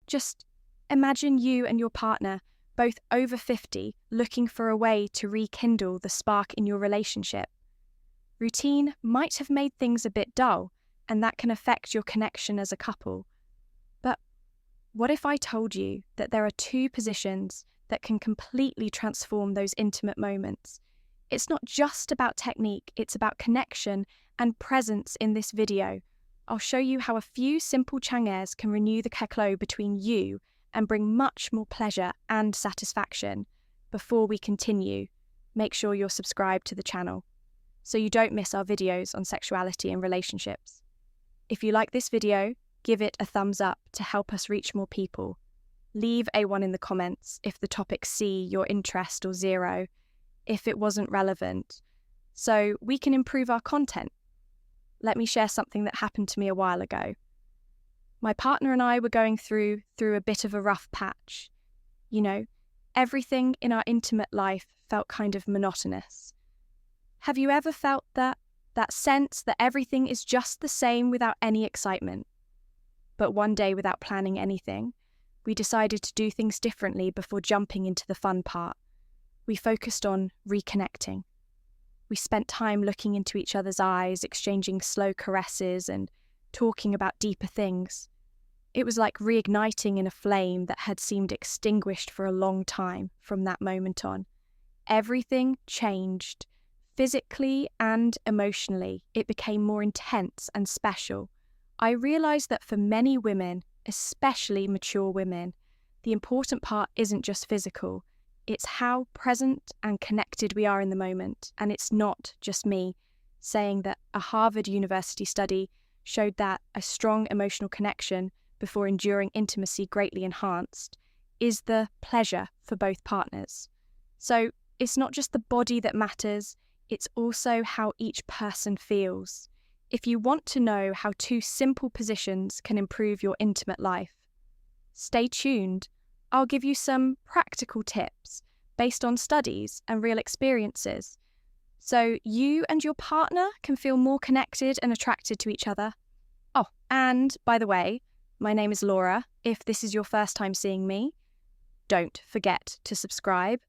Just imagine you and your partner, both over 50, looking for a way to rekindle the spark in your relationship. Routine might have made things a bit dull, and that can affect your connection as a couple. But what if I told you that there are two positions that can completely transform those intimate moments? It's not just about technique, it's about connection and presence in this video. I'll show you how a few simple chang'es can renew the keklo between you and bring much more pleasure and satisfaction. Before we continue, make sure you're subscribed to the channel so you don't miss our videos on sexuality and relationships. If you like this video, give it a thumbs up to help us reach more people. Leave a 1 in the comments if the topic C your interest or 0 if it wasn't relevant, so we can improve our content. Let me share something that happened to me a while ago. My partner and I were going through a bit of a rough patch. You know, everything in our intimate life felt kind of monotonous. Have you ever felt that sense that everything is just the same without any excitement? But one day, without planning anything, we decided to do things differently before jumping into the fun part. We focused on reconnecting. We spent time looking into each other's eyes, exchanging slow caresses and talking about deeper things. It was like reigniting in a flame that had seemed extinguished for a long time from that moment on. Everything changed. Physically and emotionally, it became more intense and special. I realised that for many women, especially mature women, the important part isn't just physical. It's how present and connected we are in the moment. And it's not just me saying that a Harvard University study showed that a strong emotional connection before enduring intimacy greatly enhanced is the pleasure for both partners. So it's not just the body that matters, it's also how each person feels. If you want to know how 2 simple positions can improve your intimate life, stay tuned. I'll give you some practical tips based on studies and real experiences, so you and your partner can feel more connected and attracted to each other. Oh, and by the way, my name is Laura. If this is your first time seeing me, don't forget to subscribe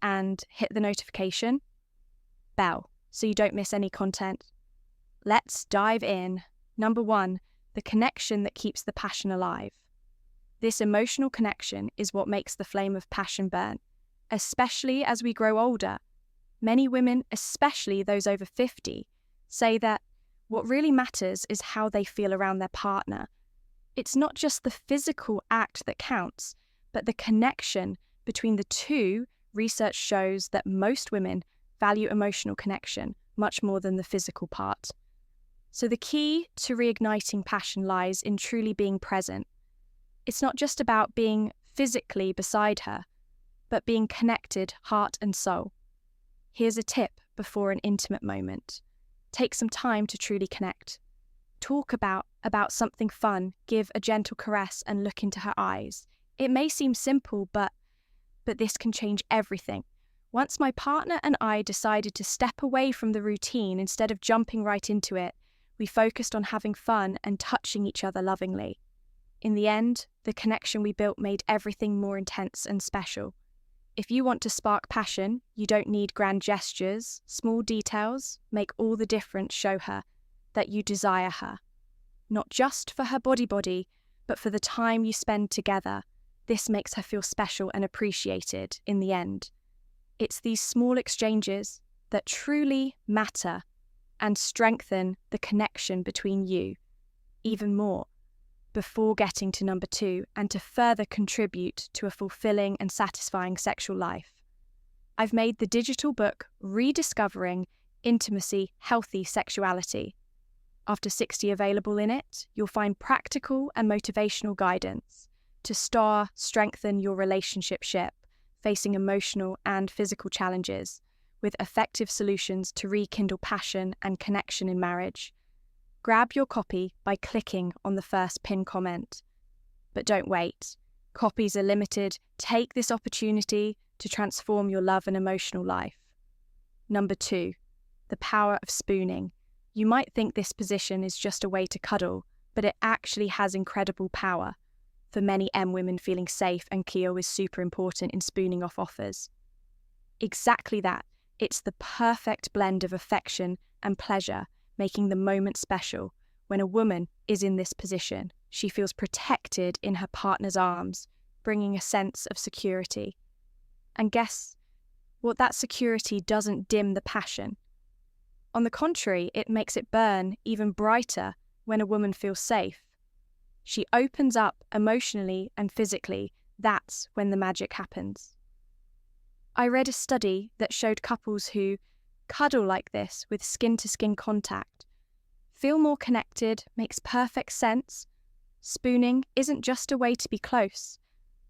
and hit the notification bell so you don't miss any content. Let's dive in. Number 1, the connection that keeps the passion alive. This emotional connection is what makes the flame of passion burn, especially as we grow older. Many women, especially those over 50, say that what really matters is how they feel around their partner. It's not just the physical act that counts, but the connection between the two. Research shows that most women value emotional connection much more than the physical part. So the key to reigniting passion lies in truly being present. It's not just about being physically beside her, but being connected heart and soul. Here's a tip before an intimate moment. Take some time to truly connect. Talk about something fun, give a gentle caress and look into her eyes. It may seem simple, but this can change everything. Once my partner and I decided to step away from the routine instead of jumping right into it, we focused on having fun and touching each other lovingly. In the end, the connection we built made everything more intense and special. If you want to spark passion, you don't need grand gestures. Small details make all the difference. Show her that you desire her. Not just for her body, but for the time you spend together. This makes her feel special and appreciated in the end. It's these small exchanges that truly matter and strengthen the connection between you even more before getting to number 2 and to further contribute to a fulfilling and satisfying sexual life. I've made the digital book Rediscovering Intimacy, Healthy Sexuality. After 60 available in it, you'll find practical and motivational guidance to strengthen your relationship facing emotional and physical challenges, with effective solutions to rekindle passion and connection in marriage. Grab your copy by clicking on the first pinned comment. But don't wait. Copies are limited. Take this opportunity to transform your love and emotional life. Number 2, the power of spooning. You might think this position is just a way to cuddle, but it actually has incredible power. for many M women feeling safe and Kyo is super important in spooning off offers. Exactly that. It's the perfect blend of affection and pleasure, making the moment special. When a woman is in this position, she feels protected in her partner's arms, bringing a sense of security. And guess what? That security doesn't dim the passion. On the contrary, it makes it burn even brighter when a woman feels safe. She opens up emotionally and physically. That's when the magic happens. I read a study that showed couples who cuddle like this with skin-to-skin contact feel more connected, makes perfect sense. Spooning isn't just a way to be close,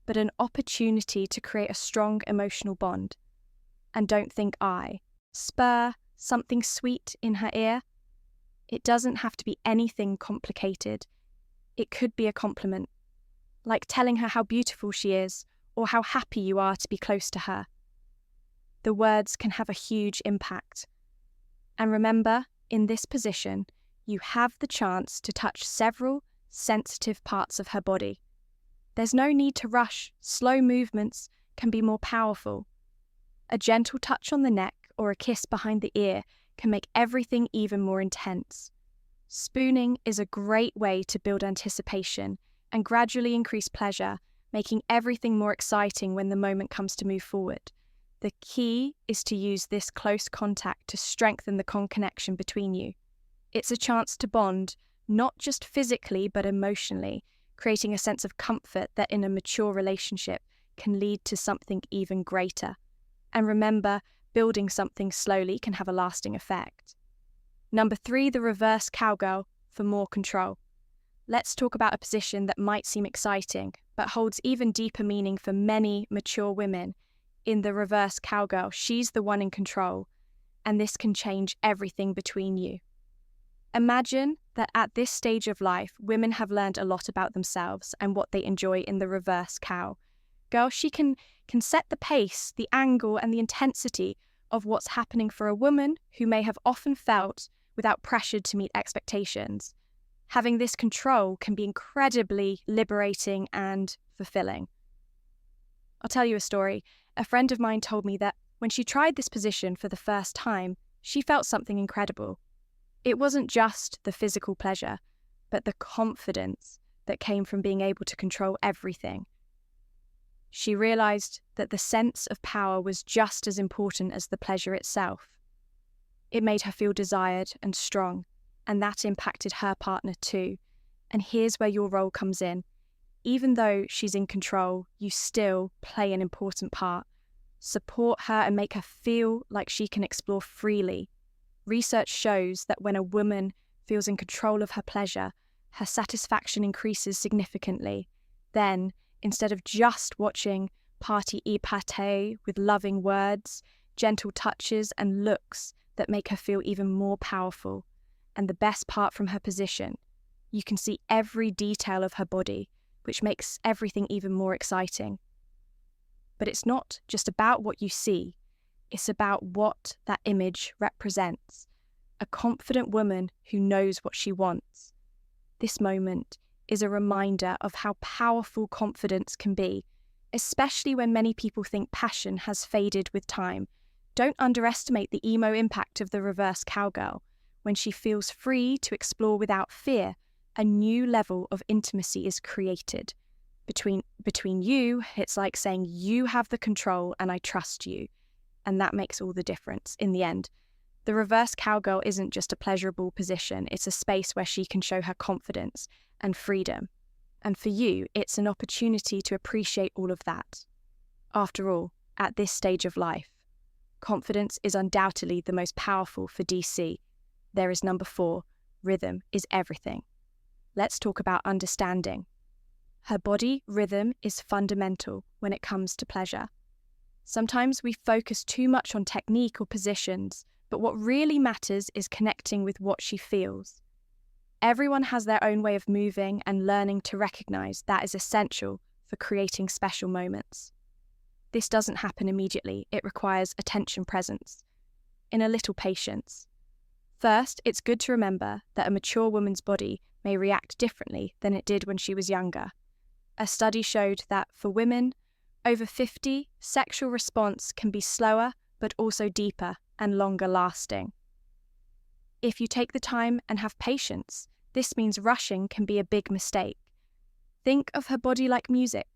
but an opportunity to create a strong emotional bond. And don't think spur something sweet in her ear. It doesn't have to be anything complicated. It could be a compliment, like telling her how beautiful she is or how happy you are to be close to her. The words can have a huge impact. And remember, in this position, you have the chance to touch several sensitive parts of her body. There's no need to rush. Slow movements can be more powerful. A gentle touch on the neck or a kiss behind the ear can make everything even more intense. Spooning is a great way to build anticipation and gradually increase pleasure, making everything more exciting when the moment comes to move forward. The key is to use this close contact to strengthen the connection between you. It's a chance to bond, not just physically but emotionally, creating a sense of comfort that in a mature relationship can lead to something even greater. And remember, building something slowly can have a lasting effect. Number 3, the reverse cowgirl for more control. Let's talk about a position that might seem exciting, but holds even deeper meaning for many mature women. In the reverse cowgirl, she's the one in control, and this can change everything between you. Imagine that at this stage of life, women have learned a lot about themselves and what they enjoy in the reverse cow. Girl, she can set the pace, the angle, and the intensity of what's happening for a woman who may have often felt without pressure to meet expectations. Having this control can be incredibly liberating and fulfilling. I'll tell you a story. A friend of mine told me that when she tried this position for the first time, she felt something incredible. It wasn't just the physical pleasure, but the confidence that came from being able to control everything. She realized that the sense of power was just as important as the pleasure itself. It made her feel desired and strong, and that impacted her partner too. And here's where your role comes in. Even though she's in control, you still play an important part. Support her and make her feel like she can explore freely. Research shows that when a woman feels in control of her pleasure, her satisfaction increases significantly. Then, instead of just watching party épaté with loving words, gentle touches and looks that make her feel even more powerful. And the best part from her position, you can see every detail of her body, which makes everything even more exciting. But it's not just about what you see, it's about what that image represents. A confident woman who knows what she wants. This moment is a reminder of how powerful confidence can be, especially when many people think passion has faded with time. Don't underestimate the emo impact of the reverse cowgirl. When she feels free to explore without fear, a new level of intimacy is created. Between you, it's like saying you have the control and I trust you. And that makes all the difference in the end. The reverse cowgirl isn't just a pleasurable position, it's a space where she can show her confidence and freedom. And for you, it's an opportunity to appreciate all of that. After all, at this stage of life, confidence is undoubtedly the most powerful for DC. There is number 4, rhythm is everything. Let's talk about understanding. Her body rhythm is fundamental when it comes to pleasure. Sometimes we focus too much on technique or positions, but what really matters is connecting with what she feels. Everyone has their own way of moving, and learning to recognize that is essential for creating special moments. This doesn't happen immediately. It requires attention presence, in a little patience. First, it's good to remember that a mature woman's body may react differently than it did when she was younger. A study showed that for women over 50, sexual response can be slower but also deeper and longer lasting. If you take the time and have patience, this means rushing can be a big mistake. Think of her body like music.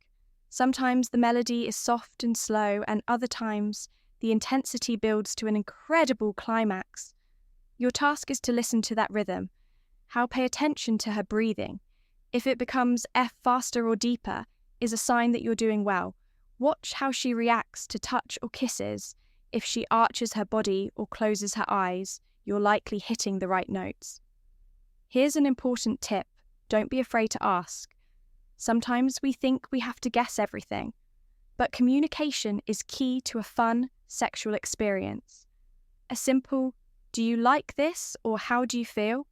Sometimes the melody is soft and slow, and other times the intensity builds to an incredible climax. Your task is to listen to that rhythm. Pay attention to her breathing. If it becomes F faster or deeper, is a sign that you're doing well. Watch how she reacts to touch or kisses. If she arches her body or closes her eyes, you're likely hitting the right notes. Here's an important tip. Don't be afraid to ask. Sometimes we think we have to guess everything, but communication is key to a fun sexual experience. A simple, "Do you like this?" or "How do you feel?"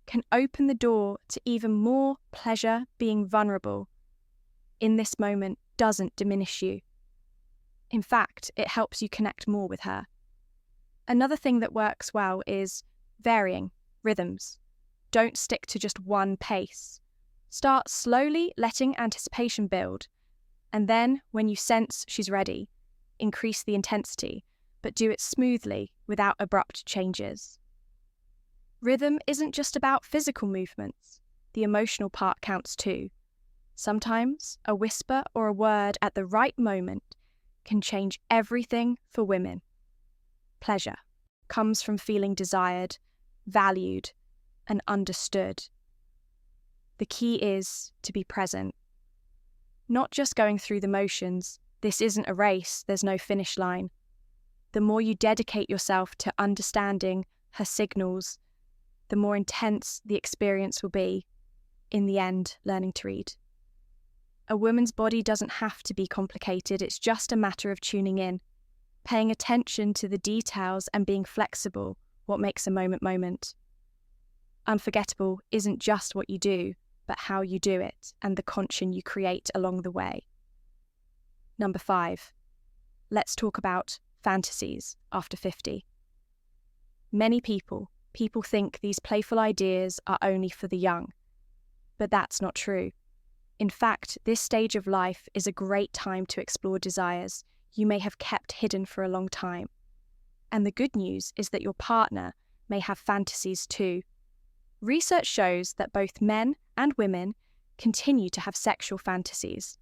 can open the door to even more pleasure. Being vulnerable in this moment doesn't diminish you. In fact, it helps you connect more with her. Another thing that works well is varying rhythms. Don't stick to just one pace. Start slowly, letting anticipation build, and then, when you sense she's ready, increase the intensity, but do it smoothly without abrupt changes. Rhythm isn't just about physical movements. The emotional part counts too. Sometimes a whisper or a word at the right moment can change everything for women. Pleasure comes from feeling desired, valued, and understood. The key is to be present. Not just going through the motions. This isn't a race, there's no finish line. The more you dedicate yourself to understanding her signals, the more intense the experience will be. In the end, learning to read. A woman's body doesn't have to be complicated, it's just a matter of tuning in, paying attention to the details and being flexible, what makes a moment. Unforgettable isn't just what you do, but how you do it and the connection you create along the way. Number 5. Let's talk about fantasies after 50. Many people think these playful ideas are only for the young, but that's not true. In fact, this stage of life is a great time to explore desires you may have kept hidden for a long time. And the good news is that your partner may have fantasies too. Research shows that both men and women continue to have sexual fantasies.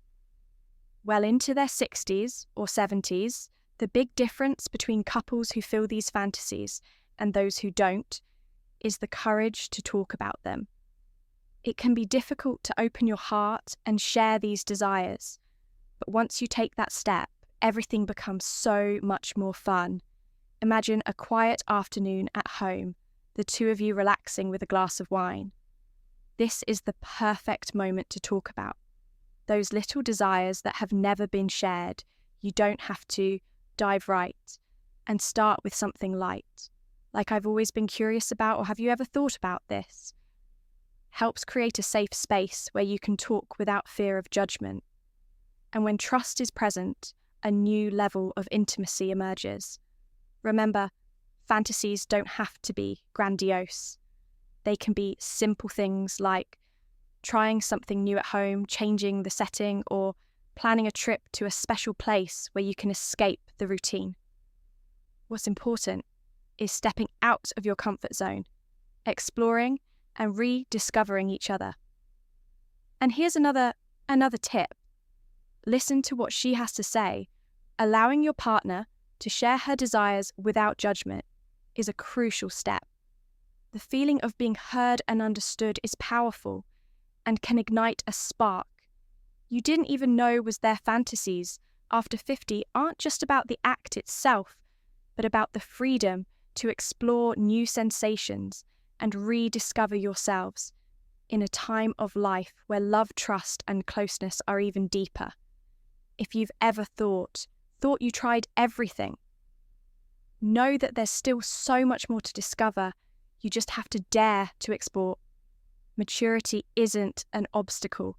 Well into their 60s or 70s, the big difference between couples who feel these fantasies and those who don't is the courage to talk about them. It can be difficult to open your heart and share these desires, but once you take that step, everything becomes so much more fun. Imagine a quiet afternoon at home, the two of you relaxing with a glass of wine. This is the perfect moment to talk about those little desires that have never been shared. You don't have to dive right, and start with something light. Like, "I've always been curious about," or "Have you ever thought about this?" Helps create a safe space where you can talk without fear of judgment. And when trust is present, a new level of intimacy emerges. Remember, fantasies don't have to be grandiose. They can be simple things like trying something new at home, changing the setting, or planning a trip to a special place where you can escape the routine. What's important is stepping out of your comfort zone, exploring and rediscovering each other. And here's another tip. Listen to what she has to say. Allowing your partner to share her desires without judgment is a crucial step. The feeling of being heard and understood is powerful and can ignite a spark you didn't even know was their fantasies. After 50 aren't just about the act itself, but about the freedom to explore new sensations and rediscover yourselves in a time of life where love, trust, and closeness are even deeper. If you've ever thought you tried everything, know that there's still so much more to discover. You just have to dare to explore. Maturity isn't an obstacle.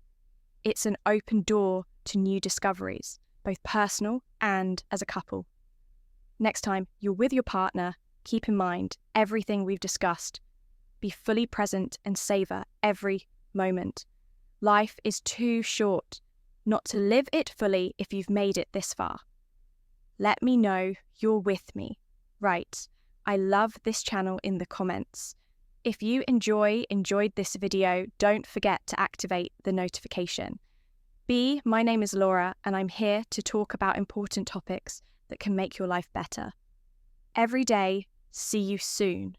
It's an open door to new discoveries, both personal and as a couple. Next time you're with your partner, keep in mind everything we've discussed. Be fully present and savor every moment. Life is too short not to live it fully if you've made it this far. Let me know you're with me. Write, "I love this channel" in the comments. If you enjoyed this video, don't forget to activate the notification. B, my name is Laura, and I'm here to talk about important topics that can make your life better. Every day, see you soon.